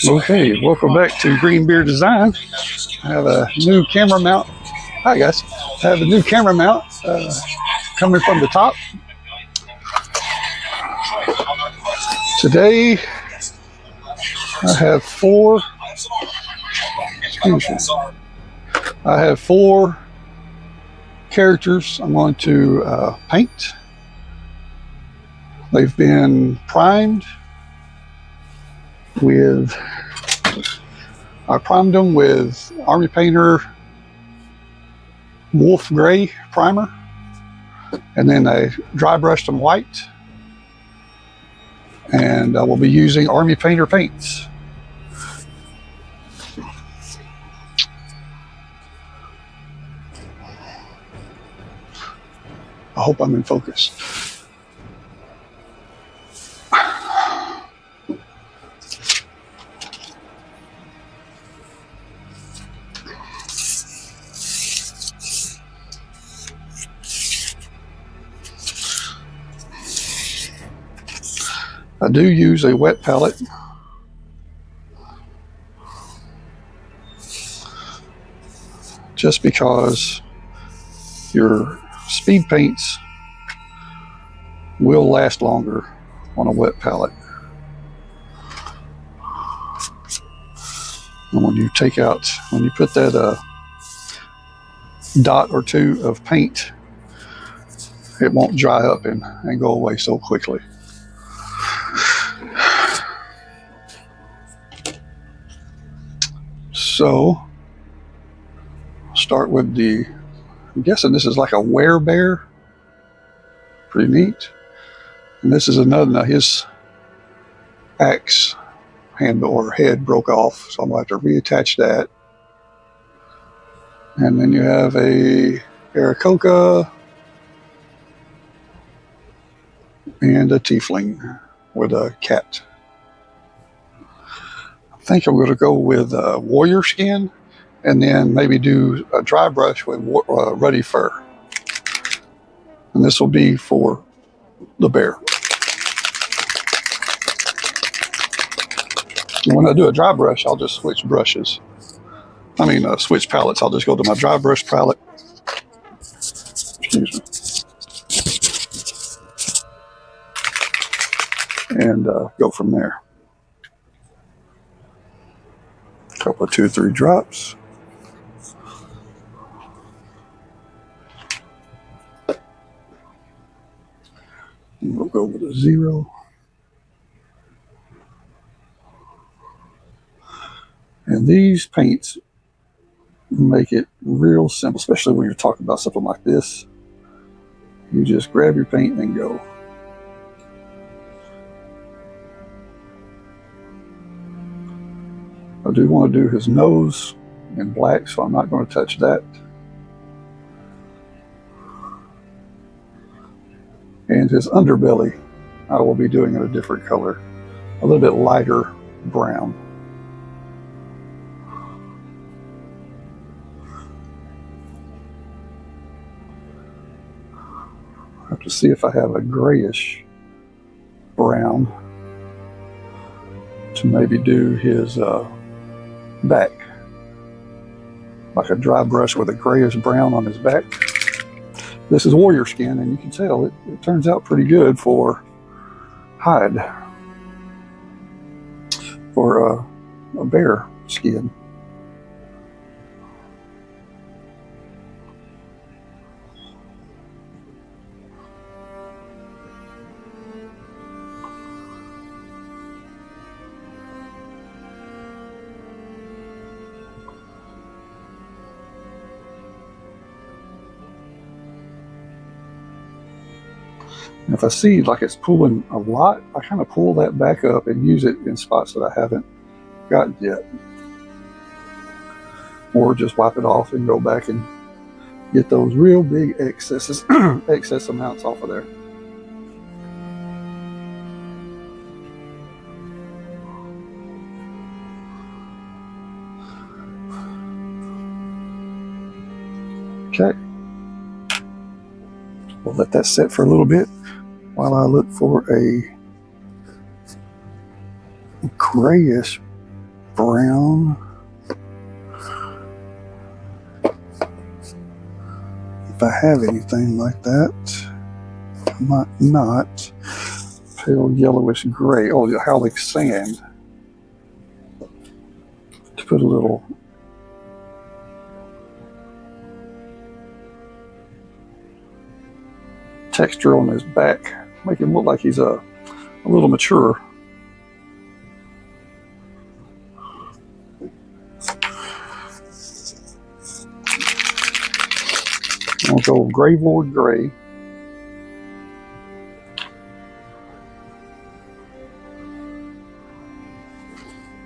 Okay, welcome back to WereBear Design. I have a new camera mount. Hi guys. I have a new camera mount coming from the top. Today I have four characters I'm going to paint. They've been primed with, I primed them with Army Painter Wolf Gray primer, and then I dry brushed them white, and I will be using Army Painter paints. I hope I'm in focus. I do use a wet palette. Just because your speed paints will last longer on a wet palette. And when you put that dot or two of paint, it won't dry up and go away so quickly. So, start with I'm guessing this is like a WereBear. Pretty neat. And this is another, now his axe handle or head broke off, so I'm going to have to reattach that. And then you have a Aarakocra and a tiefling with a cat. I think I'm going to go with warrior skin, and then maybe do a dry brush with ruddy fur. And this will be for the bear. And when I do a dry brush, I'll just switch brushes. Switch palettes. I'll just go to my dry brush palette. Excuse me. And go from there. A couple of 2 or 3 drops. And we'll go with a 0. And these paints make it real simple, especially when you're talking about something like this. You just grab your paint and go. I do want to do his nose in black, so I'm not going to touch that. And his underbelly, I will be doing in a different color, a little bit lighter brown. I have to see if I have a grayish brown to maybe do his back, like a dry brush with a grayish brown on his back. This is warrior skin, and you can tell it turns out pretty good for hide, for a bear skin. If I see like it's pulling a lot, I kind of pull that back up and use it in spots that I haven't gotten yet. Or just wipe it off and go back and get those real big excess amounts off of there. Okay. We'll let that set for a little bit while I look for a grayish brown. If I have anything like that, I might not. Pale yellowish gray. Oh, the Howling Sand. To put a little texture on his back, make him look like he's a little mature. I'll go Grave Lord Gray.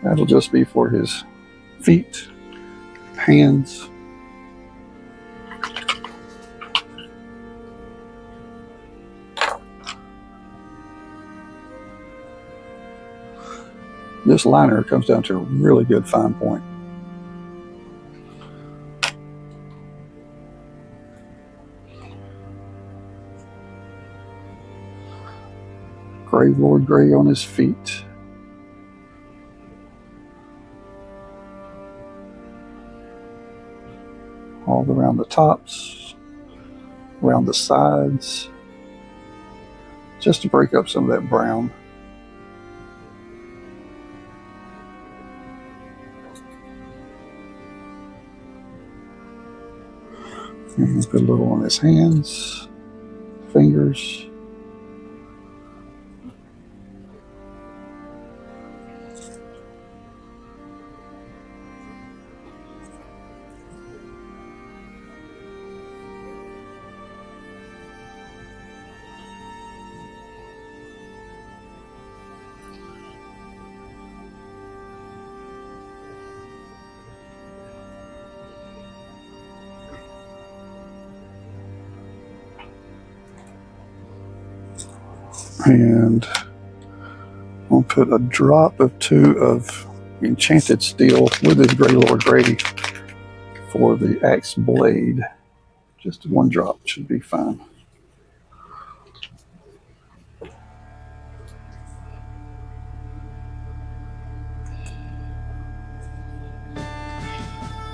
That'll just be for his feet, hands. This liner comes down to a really good fine point. Grave Lord Gray on his feet. All around the tops, around the sides, just to break up some of that brown. And put a little on his hands, fingers. And I'll put a drop of 2 of Enchanted Steel with this Grey Lord Grey for the axe blade. Just 1 drop should be fine.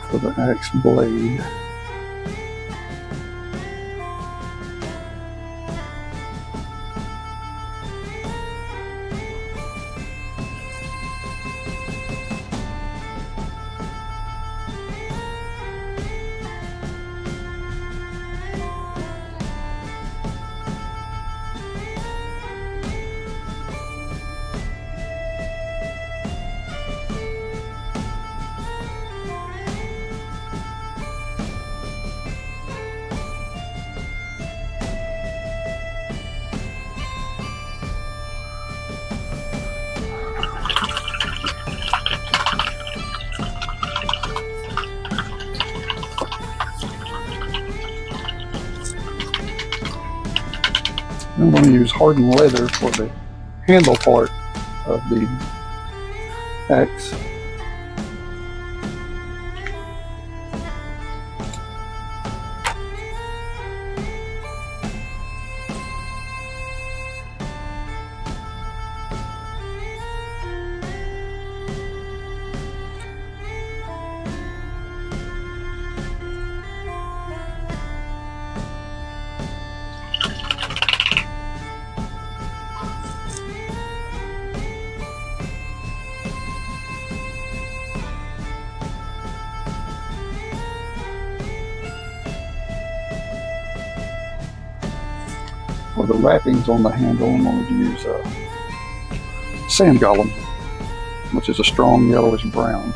For the axe blade. I'm going to use hardened leather for the handle part of the axe. For the wrappings on the handle, I'm going to use Sand Golem, which is a strong yellowish brown.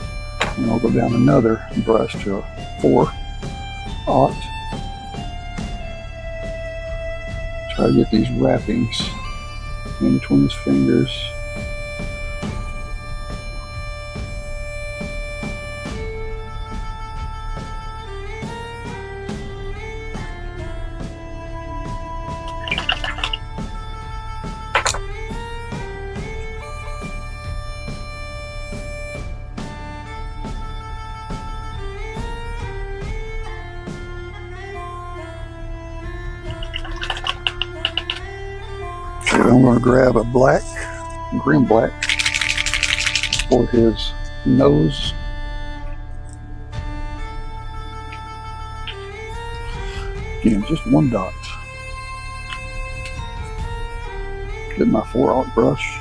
And I'll go down another brush to a 4/0. Try to get these wrappings in between his fingers. I'm going to grab a black, green black for his nose. Again, just one dot. Get my 4/0 brush.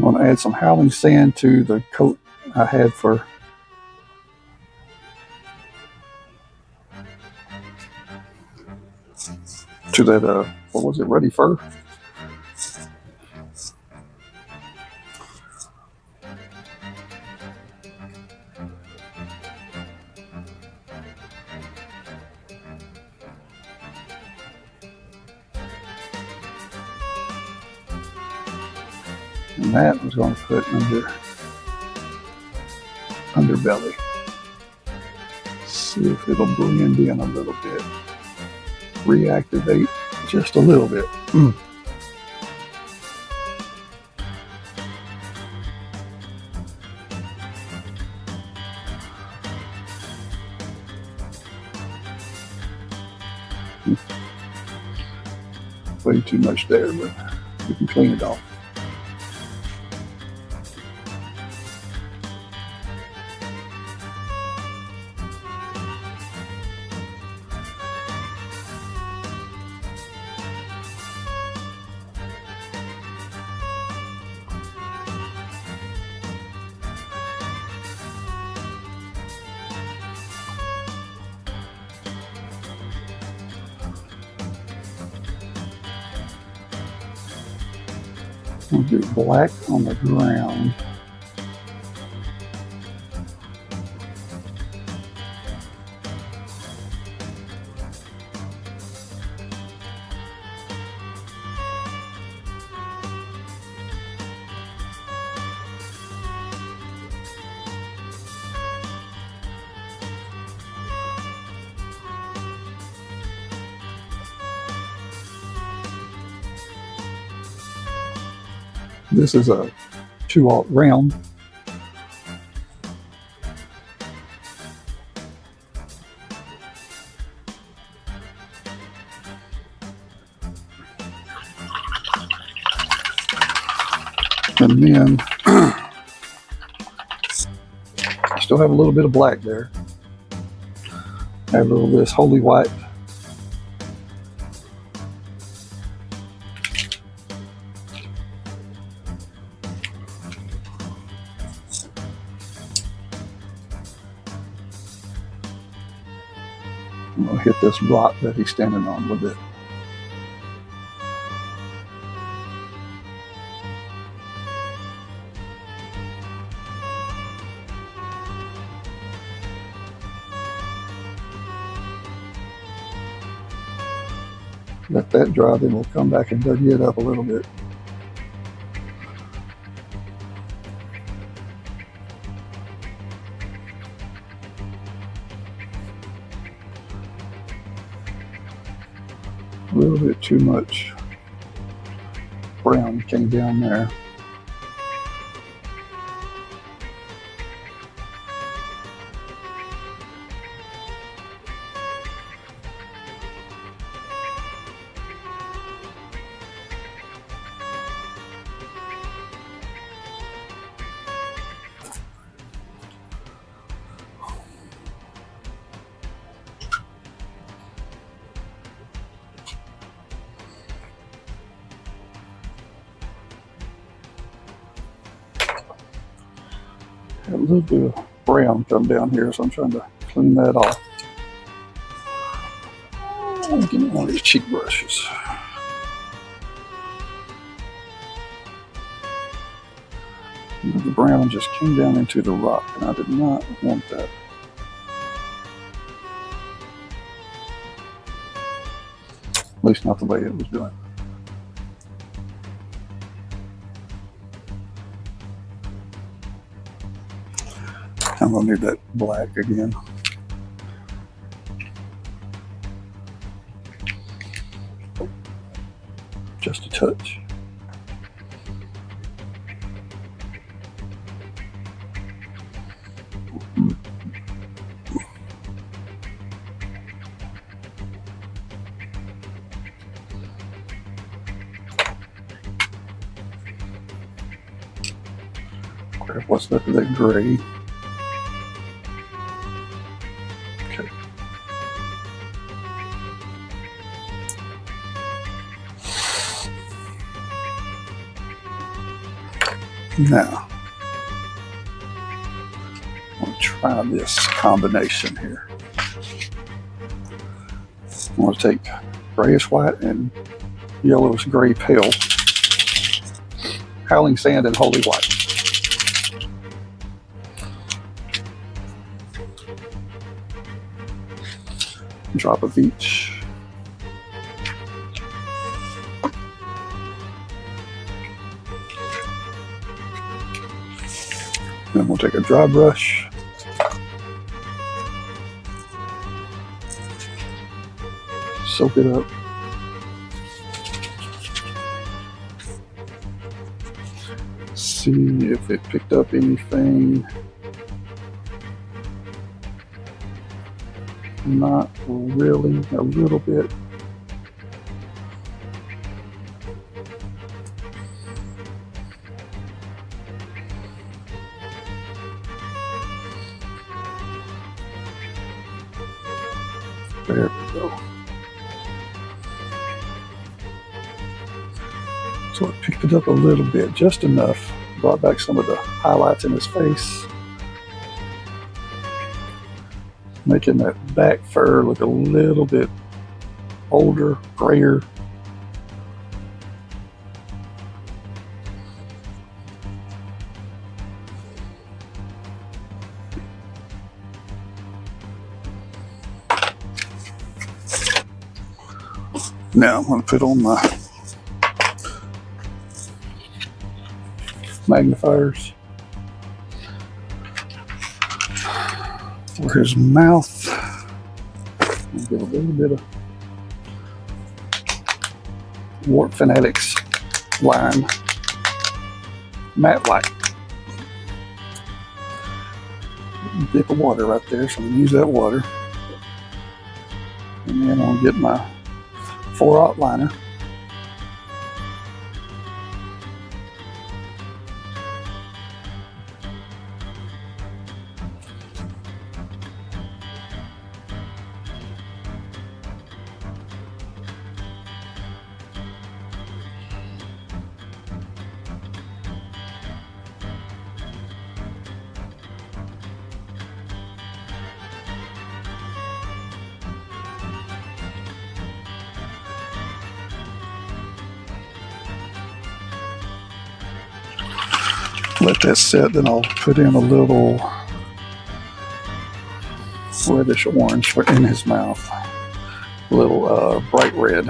I'm going to add some howling sand to the coat I had for that what was it, Ready Fur? And that was going to put underbelly. See if it'll blend in a little bit. Reactivate just a little bit. Way too much there, but we can clean it off. We'll do black on the ground. This is a 2/0 round. And then I still have a little bit of black there. I have a little bit of this holy white. I'm going to hit this rock that he's standing on with it. Let that dry, then we'll come back and dirty it up a little bit. A little bit too much brown came down there. A little bit of brown come down here, so I'm trying to clean that off. Give me one of these cheap brushes. The brown just came down into the rock, and I did not want that. At least not the way it was doing. I'm gonna need that black again. Just a touch. Grab what's left of that gray. Okay. Now, I'm going to try this combination here. I'm going to take grayish white and yellowish gray pale, howling sand and holy white. Drop of each. Then we'll take a dry brush. Soak it up. See if it picked up anything. Not really, a little bit. There we go. So it picked it up a little bit, just enough. Brought back some of the highlights in his face, making that back fur look a little bit older, grayer. Now I'm going to put on my magnifiers for his mouth. I'll give a little bit of Warp Fanatics line, matte light. Dip of water right there, so I'm going to use that water. And then I'll get my 4-aught liner. Let that set, then I'll put in a little reddish orange in his mouth, a little bright red.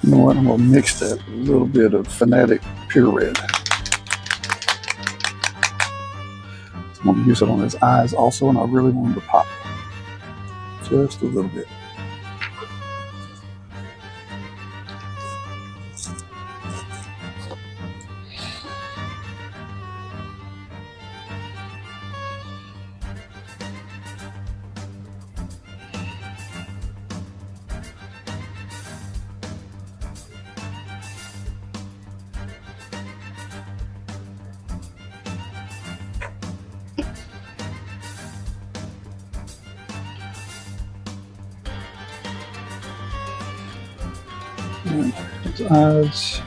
You know what, I'm going to mix that with a little bit of Fanatic Pure Red. I'm going to use it on his eyes also, and I really want him to pop just a little bit. And his eyes.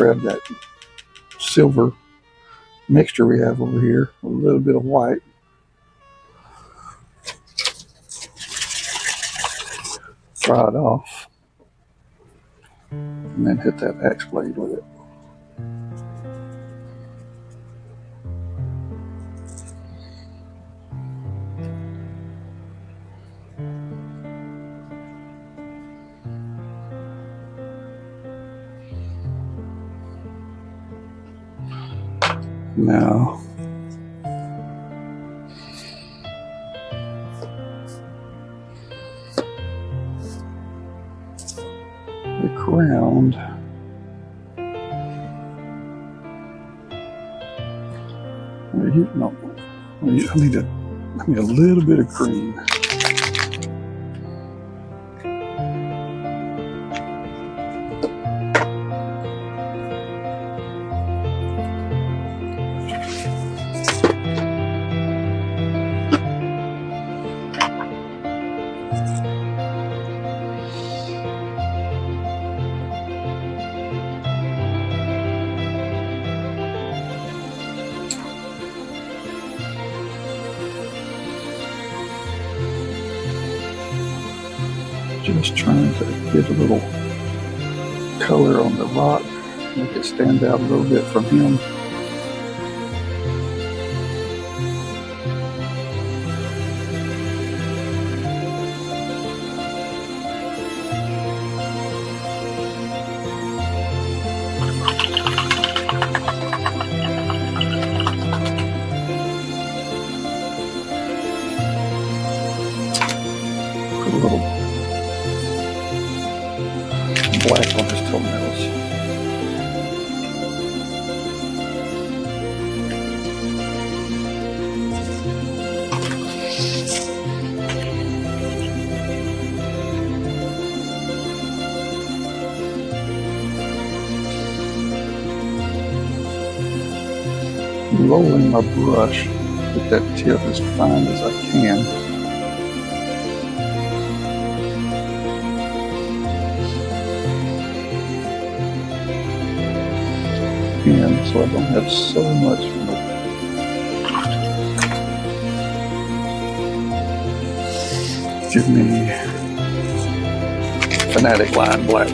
grab that silver mixture we have over here, a little bit of white. Fry it off, and then hit that axe blade with it. Now, the ground, I need a little bit of cream. Just trying to get a little color on the rock, make it stand out a little bit from him. Put a little black on his toenails. Rolling my brush with that tip as fine as I can. And so I don't have so much give me Fanatic Line Black.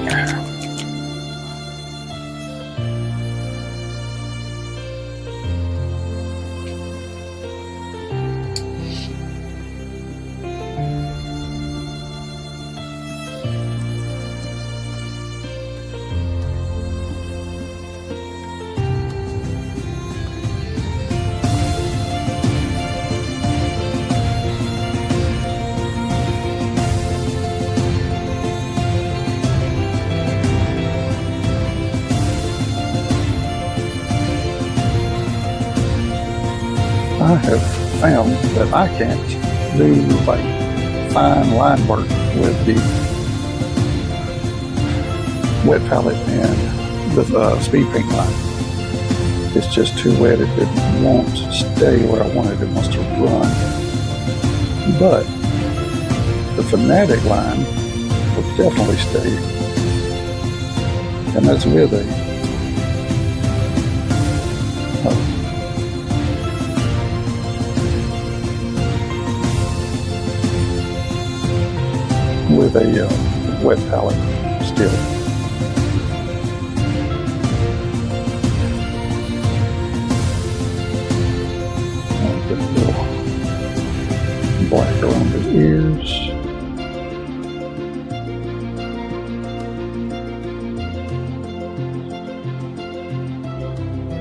I have found that I can't do like fine line work with the wet palette and the speed paint line. It's just too wet. It won't stay where I want it. It wants to run. But the Fanatic line will definitely stay. And that's with a wet palette still. I'll put a little black around his ears.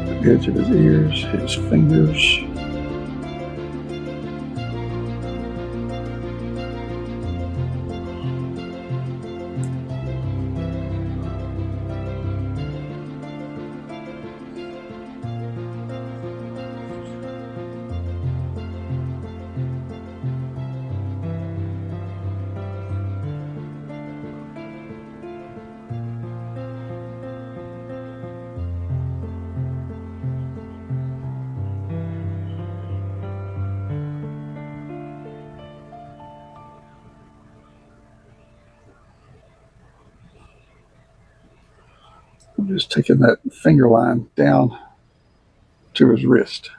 The edge of his ears, his fingers. I'm just taking that finger line down to his wrist.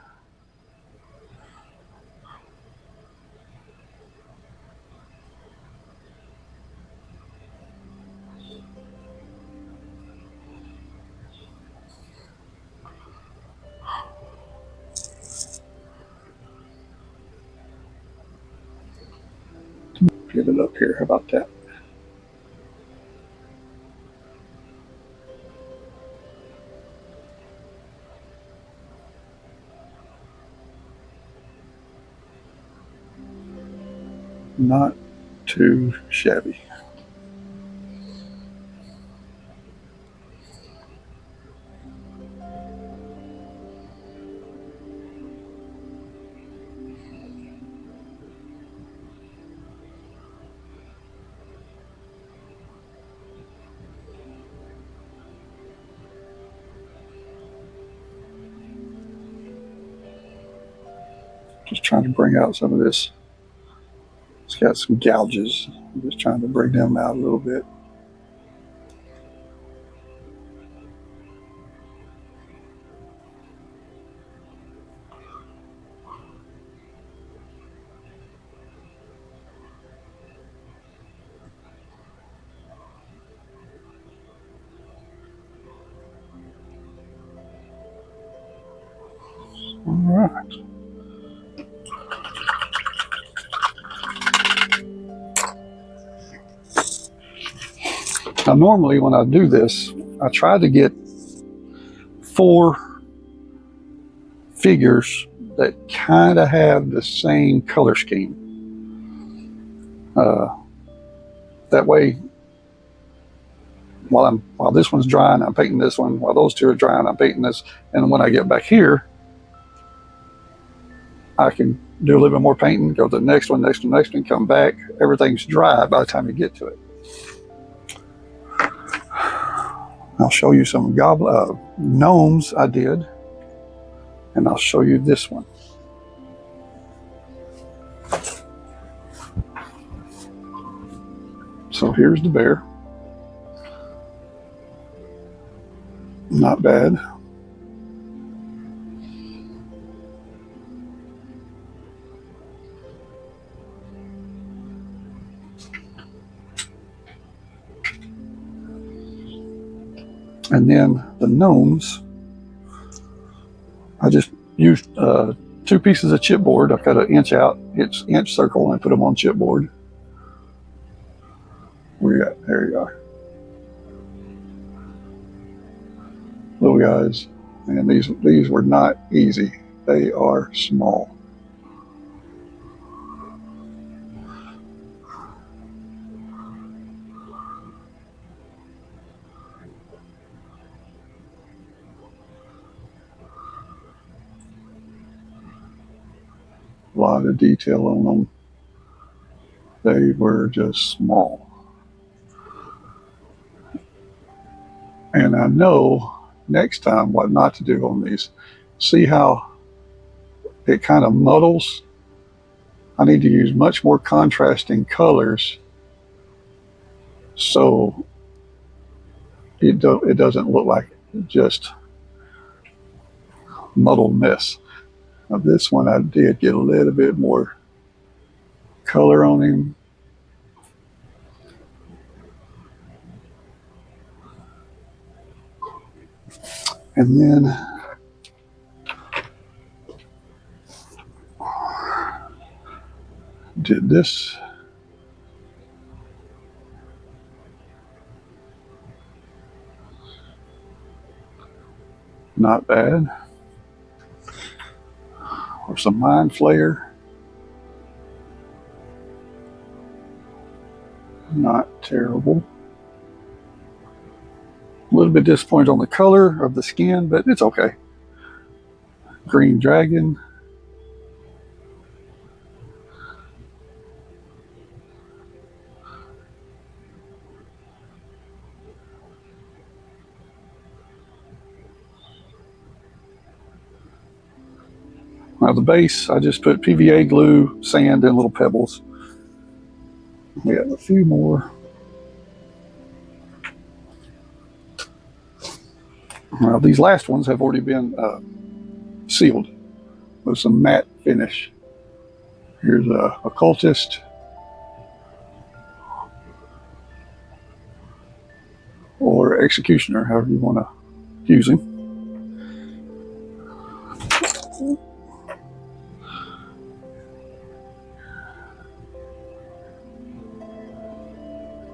Get it up here. How about that? Not too shabby. Just trying to bring out some of this. It's got some gouges. I'm just trying to bring them out a little bit. All right. Now, normally when I do this, I try to get 4 figures that kind of have the same color scheme. That way, while this one's drying, I'm painting this one. While those 2 are drying, I'm painting this. And when I get back here, I can do a little bit more painting, go to the next one, come back. Everything's dry by the time you get to it. I'll show you some gnomes I did, and I'll show you this one. So here's the bear. Not bad. And then the gnomes, I just used 2 pieces of chipboard. I cut an inch out, inch circle, and put them on chipboard. Where you at? There you are. Little guys. And these were not easy. They are small. A lot of detail on them. They were just small. And I know next time what not to do on these. See how it kind of muddles? I need to use much more contrasting colors so it doesn't look like just muddled mess. Now this one I did get a little bit more color on him. And then did this. Not bad. Or some mind flare. Not terrible. A little bit disappointed on the color of the skin, but it's okay. Green dragon. Now the base, I just put PVA glue, sand, and little pebbles. We have a few more. These last ones have already been sealed with some matte finish. Here's a occultist, or executioner, however you want to use him.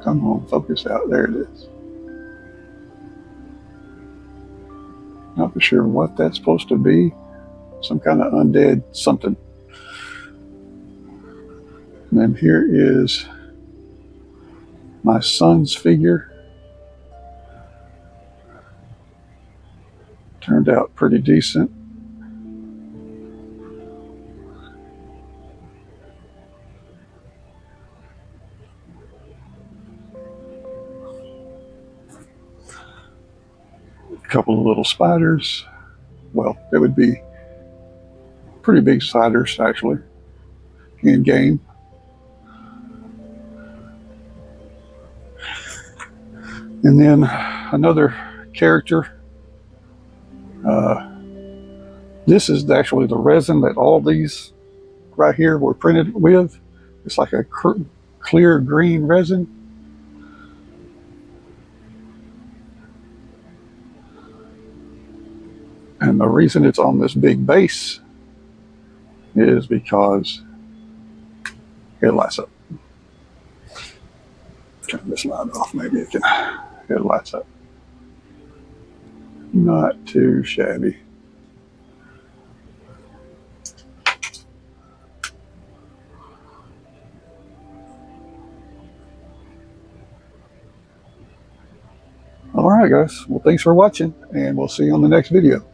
Come on, focus out. There it is. Not for sure what that's supposed to be. Some kind of undead something. And then here is my son's figure. Turned out pretty decent. A couple of little spiders. Well, they would be pretty big spiders, actually, in game. And then another character. This is actually the resin that all these right here were printed with. It's like a clear green resin. And the reason it's on this big base is because it lights up. Turn this light off, maybe it lights up. Not too shabby. All right, guys. Well, thanks for watching, and we'll see you on the next video.